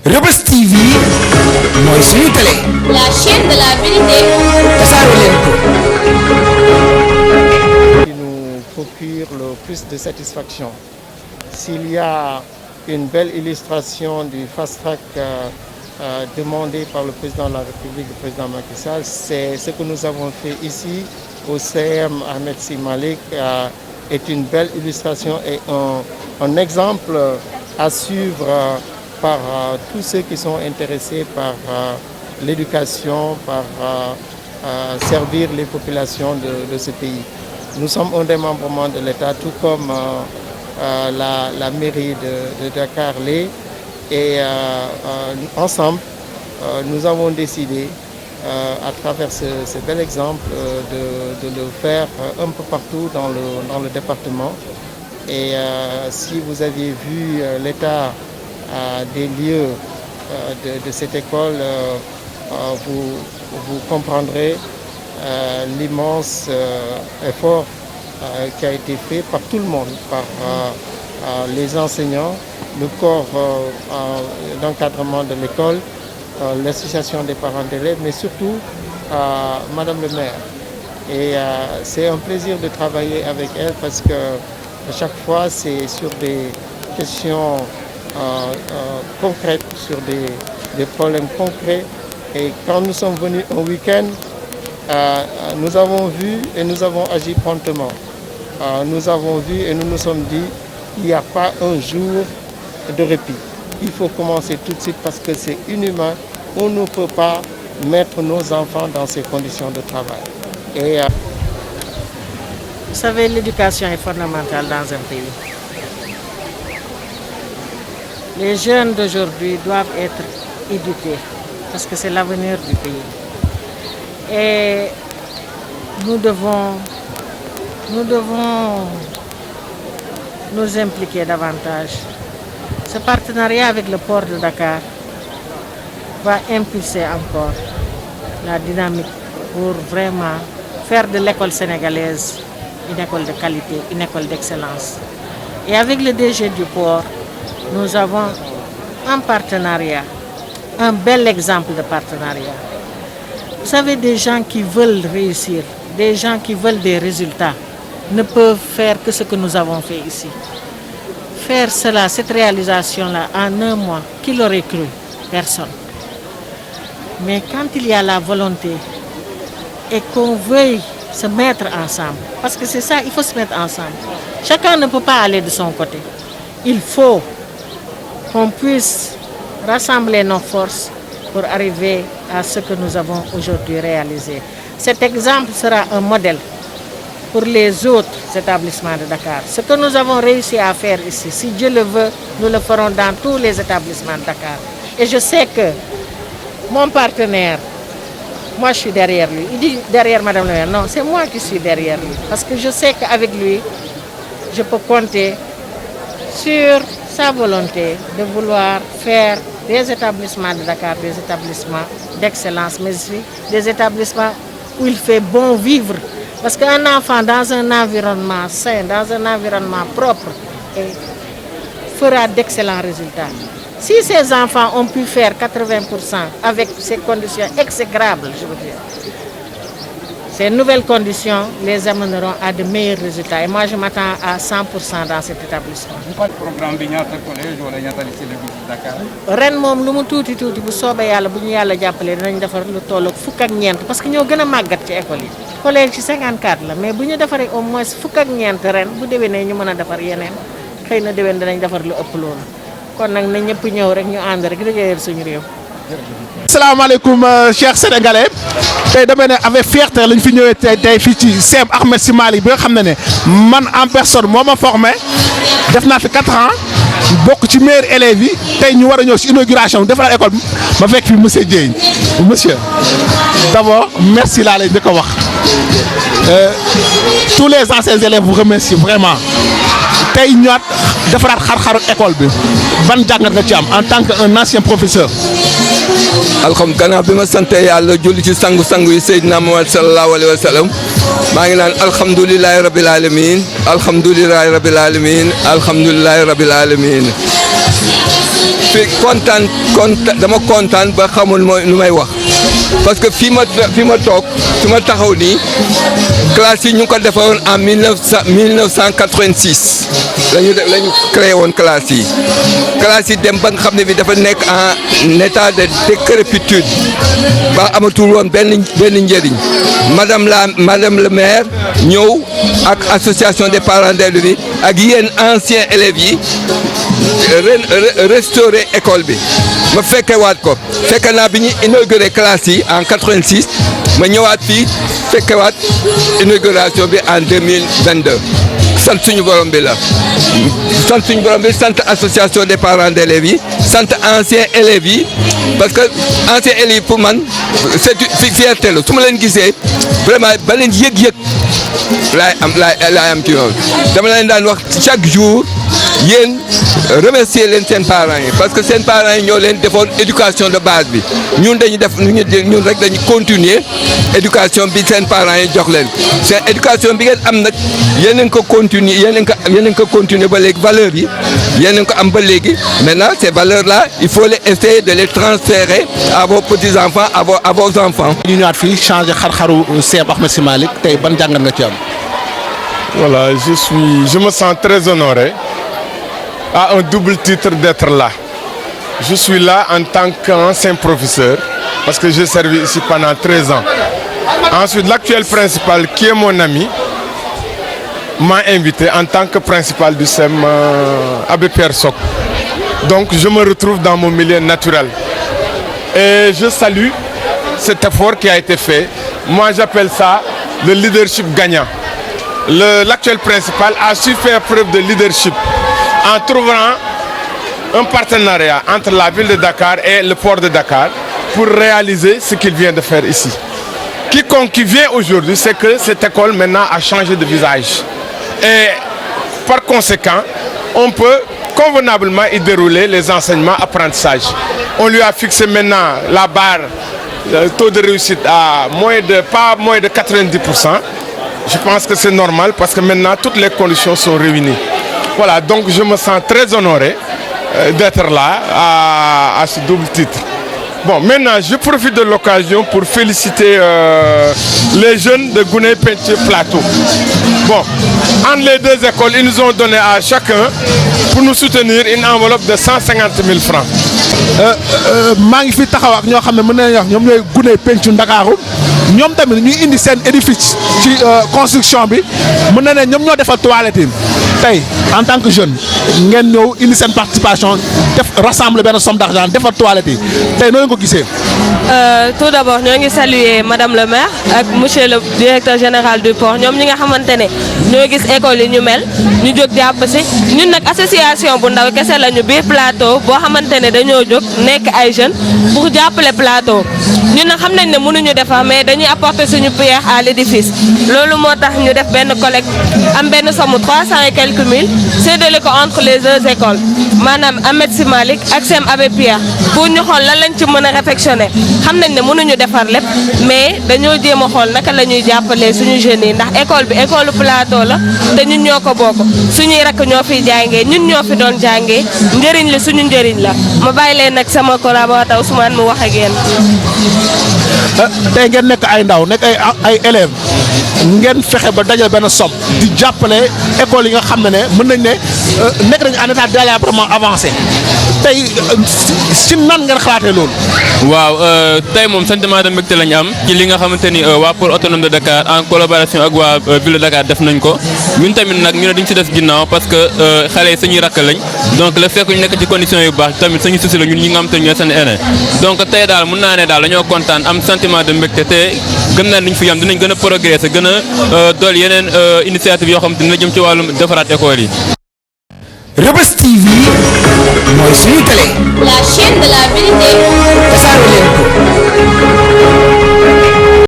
Reubeuss TV mooy suñu télé. La chaîne de la vérité. tasaare leen ko. Qui nous procure le plus de satisfaction. S'il y a une belle illustration du fast-track demandé par le président de la République, le président Macky Sall, c'est ce que nous avons fait ici au CM Ahmed Sy Malick, est une belle illustration et un exemple à suivre par tous ceux qui sont intéressés par l'éducation, par servir les populations de ce pays. Nous sommes un démembrement de l'État, tout comme la mairie de Dakar-Lé. Et ensemble, nous avons décidé, à travers ce bel exemple, de le faire un peu partout dans le département. Et si vous aviez vu l'état des lieux de cette école, vous comprendrez l'immense effort qui a été fait par tout le monde, par les enseignants, le corps d'encadrement de l'école, l'association des parents d'élèves, mais surtout Madame le maire. Et c'est un plaisir de travailler avec elle parce que à chaque fois c'est sur des questions concrètes, sur des problèmes concrets. Et quand nous sommes venus un week-end, nous avons vu et nous avons agi promptement. Nous avons vu et nous nous sommes dit qu'il n'y a pas un jour de répit. Il faut commencer tout de suite parce que c'est inhumain. On ne peut pas mettre nos enfants dans ces conditions de travail. Et, vous savez, l'éducation est fondamentale dans un pays. Les jeunes d'aujourd'hui doivent être éduqués parce que c'est l'avenir du pays. Et nous devons nous impliquer davantage. Ce partenariat avec le port de Dakar va impulser encore la dynamique pour vraiment faire de l'école sénégalaise une école de qualité, une école d'excellence. Et avec le DG du port, nous avons un partenariat, un bel exemple de partenariat. Vous savez, des gens qui veulent réussir, des gens qui veulent des résultats, ne peuvent faire que ce que nous avons fait ici. Faire cela, cette réalisation-là, en un mois, qui l'aurait cru? Personne. Mais quand il y a la volonté et qu'on veuille se mettre ensemble, parce que c'est ça, il faut se mettre ensemble. Chacun ne peut pas aller de son côté. Il faut qu'on puisse rassembler nos forces pour arriver à ce que nous avons aujourd'hui réalisé. Cet exemple sera un modèle pour les autres établissements de Dakar. Ce que nous avons réussi à faire ici, si Dieu le veut, nous le ferons dans tous les établissements de Dakar. Et je sais que mon partenaire, moi je suis derrière lui. Il dit derrière Madame le maire. Non, c'est moi qui suis derrière lui. Parce que je sais qu'avec lui, je peux compter sur sa volonté de vouloir faire des établissements de Dakar, des établissements d'excellence, mais aussi des établissements où il fait bon vivre. Parce qu'un enfant dans un environnement sain, dans un environnement propre, fera d'excellents résultats. Si ces enfants ont pu faire 80% avec ces conditions exécrables, je veux dire, ces nouvelles conditions les amèneront à de meilleurs résultats. Et moi, je m'attends à 100% dans cet établissement. Programme bi ñaata collège wala ñaata lycée la biir Dakar. ren moom lu mu tuuti tuuti bu soobee yàlla bu ñu yàlla jàppalee dinañ defar lu toll ak fukk ak ñeent parce que ñoo gën a màggat ci école yi. collège ci 54 la mais bu ñu defaree au moins fukk ak ñeent ren bu déwénee ñu mën a defar yeneen xëy na déwén dinañ defar lu ëpp loolu kon nag na ñëpp ñëw rek ñu ànd rek liggéeyal suñu réew. asalaamaaleykum chers sénégalais tey dama ne avec fierté lañ fi ñëwee tey fii ci CEM Ahmed Sy Malick bi nga xam ne man en personne moo ma formé def naa fi 4 ans bokk ci meilleurs élèves yi tey ñu war a ñëw si inauguration defaraat école ma fekk fi monsieur Dieye monsieur d'abord merci laa lay njëkk a wax tous les anciens élèves vous remercient vraiment tey ñëwaat defaraat xar-xaru école bi ban jàngat nga ci am en tant que un ancien professeur. alxam gannaaw bi ma sante yàlla julli ci sangu-sangu yi Seydina Muhammad sallallahu alayhi wa sallam maa ngi naan alhamdulilahi rabil alamin alhamdulilahi rabil alamin alhamdulilahi rabil alamin fi dama kontaan ba xamul mooy lu may wax parce que fi ma toog fi ma taxaw nii classe yi ñu ngi ko defaroon en 1986 lañu créé woon classe yi dem ba nga xam ne bi dafa nekk en état de décrépitude ba amatul woon benn njëriñ madame le maire ñëw ak association des parents d'élèves bi ak yéen anciens élèves yi restaurer école bi ma fekkewaat ko fekke naa bi ñu inauguré classe yi en 86 ma ñëwaat fii fekkewaat inauguration bi en 2022 sant suñu borom bi la sant suñu borom bi sant association des parents d'élèves yi sant anciens élèves yi parce que anciens élèves yi pour man c'est fierté la su ma leen gisee vraiment ba leen yëg-yëg laay am ci yoon dama leen daan wax chaque jour yéen remercier leen seen parents yi parce que seen parents yi ñoo leen defoon éducation de base bi ñun dañuy def ñun rek dañuy continuer éducation bi seen parents yi jox leen seen éducation bi ngeen am nag yéen ko continuer yéen ko continuer ba léegi valeurs yi yéen ko am ba léegi maintenant ces valeurs là il faut les essayer de les transférer à vos petits enfants à vos enfants. ñu ñëwaat fii changer xar-xaru Cheikh Ahmed Sy Malick tey ban jàngat nga ci am. Voilà, je me sens très honoré à un double titre d'être là. Je suis là en tant qu'ancien professeur parce que j'ai servi ici pendant 13 ans. Ensuite, l'actuel principal qui est mon ami m'a invité en tant que principal du SEM Abbé Pierre Sock. Donc je me retrouve dans mon milieu naturel. Et je salue cet effort qui a été fait. Moi j'appelle ça le leadership gagnant. L'actuel principal a su faire preuve de leadership en trouvant un partenariat entre la ville de Dakar et le port de Dakar pour réaliser ce qu'il vient de faire ici. Quiconque qui vient aujourd'hui, c'est que cette école maintenant a changé de visage. Et par conséquent, on peut convenablement y dérouler les enseignements apprentissages. On lui a fixé maintenant la barre, le taux de réussite à pas moins de 90%. Je pense que c'est normal parce que maintenant toutes les conditions sont réunies. Voilà, donc je me sens très honoré d'être là à ce double titre. Bon, maintenant je profite de l'occasion pour féliciter les jeunes de Gounaye Pencth Plateau. Bon, entre les deux écoles, ils nous ont donné à chacun pour nous soutenir une enveloppe de 150 000 francs. maa ngi fi taxaw ak ñoo xam ne mën nañu wax ñoom ñooy Gounaye Pencth Ndakaaru ñoom tamit ñuy indi seen édifice ci construction bi mën na ne ñoom ñoo defal toilette yi tey en tant que jeune ngeen ñëw indi seen participation def rassembler benn somme d'argent defal toilette yi tey noo ko gisee. Tout d'abord ñoo ngi saluer madame le maire ak monsieur le directeur général du port ñoom ñi nga xamante ne ñoo gis école yi ñu mel ñu jóg jàpp si ñun nag association bu ndaw kese lañu biir plateau boo xamante ne dañoo jóg nekk ay jeunes pour jàppale plateau ñun nag xam nañ ne mënuñu defar mais dañuy apporter suñu pierre à l'édifice loolu moo tax ñu def benn collecte am benn somme 300 et quelques mille séddale ko entre les deux écoles maanaam Ahmed Sy Malick ak SEM Abbé Pierre pour ñu xool lan lañ ci mën a réfectionner xam nañ ne mënuñu defar lépp mais dañoo jéem a xool naka la ñuy jàppalee suñu jeunes yi ndax école bi école plateau la te ñun ñoo ko bokk suñuy rakk ñoo fiy jàngee ñun ñoo fi doon jàngee njëriñ la suñu njëriñ la ma bàyyi leen nag sama collaborateur Ousmane mu wax ak yéen. tey ngeen nekk ay ndaw nekk ay élèves ngeen fexe ba dajale benn somme di jàppale école yi nga xam ne mën nañ ne nekk nañu en état délabrement avancé tey ci nan ngeen xalaatee loolu. waaw tey moom sentiment de mbégte lañu am ci li nga xamante ni waa port autonome de Dakar en collaboration ak waa ville de Dakar def nañ ko ñun tamit nag ñu ne duñ ci des ginnaaw parce que xale yi suñuy rakk lañ donc le fait que ñu nekk ci conditions yu baax tamit suñu souci la ñun ñi nga xamante ni ñooy seen aîné donc tey daal mun naa ne daal dañoo kontaan am sentiment de mbégte te gëm naa niñ fi yam dinañ gën a progresser gën a dool yeneen initiative yoo xamante ni dina jëm ci wàllum defaraat école yi. Reubeuss TV mooy suñu télé. La chaîne de la vérité. tasaare leen ko.